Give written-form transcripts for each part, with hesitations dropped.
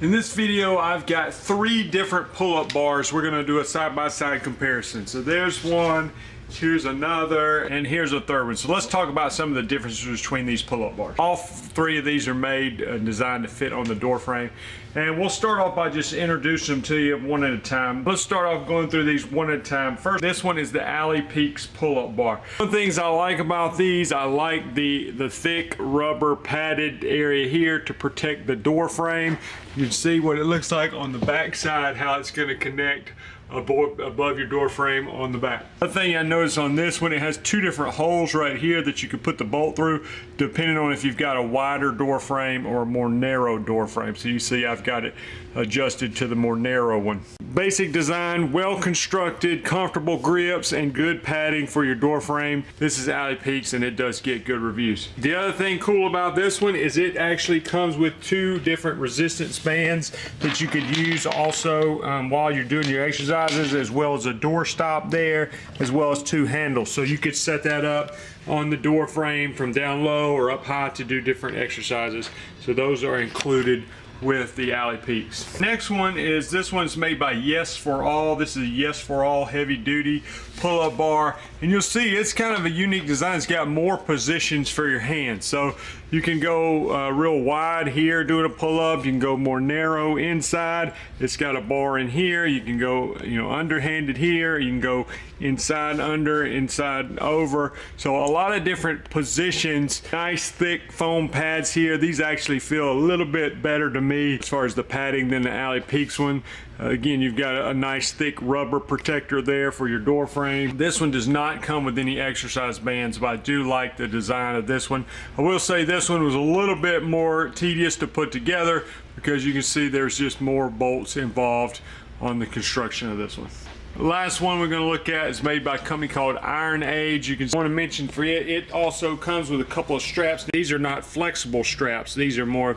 In this video, I've got 3 different pull-up bars. We're gonna do a side-by-side comparison. So there's one, here's another, and here's a third one. So let's talk about some of the differences between these pull-up bars. All 3 of these are made and designed to fit on the door frame. And we'll start off by just introducing them to you one at a time. Let's start off going through these one at a time. First, this one is the AliExpress pull-up bar. One of the things I like about these, I like the thick rubber padded area here to protect the door frame. You can see what it looks like on the back side, how it's going to connect above your door frame on the back. Another thing I noticed on this one, it has 2 different holes right here that you can put the bolt through depending on if you've got a wider door frame or a more narrow door frame. So you see I've got it adjusted to the more narrow one. Basic design, well constructed, comfortable grips, and good padding for your door frame. This is AliExpress and it does get good reviews. The other thing cool about this one is it actually comes with 2 different resistance bands that you could use also while you're doing your exercises, as well as a door stop there, as well as 2 handles. So you could set that up on the door frame from down low or up high to do different exercises. So those are included with the AliExpress. Next one is, this one's made by Yes For All. This is a Yes For All heavy duty pull-up bar, and you'll see it's kind of a unique design. It's got more positions for your hands, so you can go real wide here doing a pull-up. You can go more narrow inside. It's got a bar in here. You can go, underhanded here. You can go inside, under, inside, over. So a lot of different positions. Nice thick foam pads here. These actually feel a little bit better to me as far as the padding than the AliExpress one. Again, you've got a nice thick rubber protector there for your door frame. This one does not come with any exercise bands, but I do like the design of this one. I will say this one was a little bit more tedious to put together because you can see there's just more bolts involved on the construction of this one. The last one we're going to look at is made by a company called Iron Age. You can want to mention for it also comes with a couple of straps. These are not flexible straps. These are more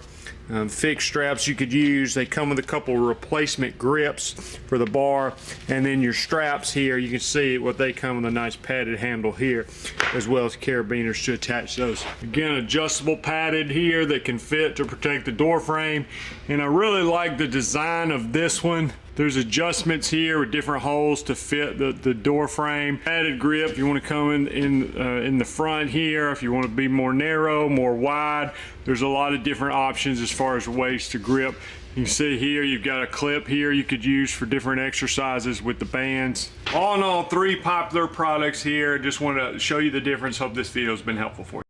fixed straps you could use. They come with a couple of replacement grips for the bar, and then your straps here, you can see what they come with a nice padded handle here, as well as carabiners to attach those. Again, adjustable padded here that can fit to protect the door frame, and I really like the design of this one. There's adjustments here with different holes to fit the door frame. Padded grip, you want to come in the front here. If you want to be more narrow, more wide, there's a lot of different options as far as ways to grip. You can see here you've got a clip here you could use for different exercises with the bands. All in all, 3 popular products here. Just want to show you the difference. Hope this video has been helpful for you.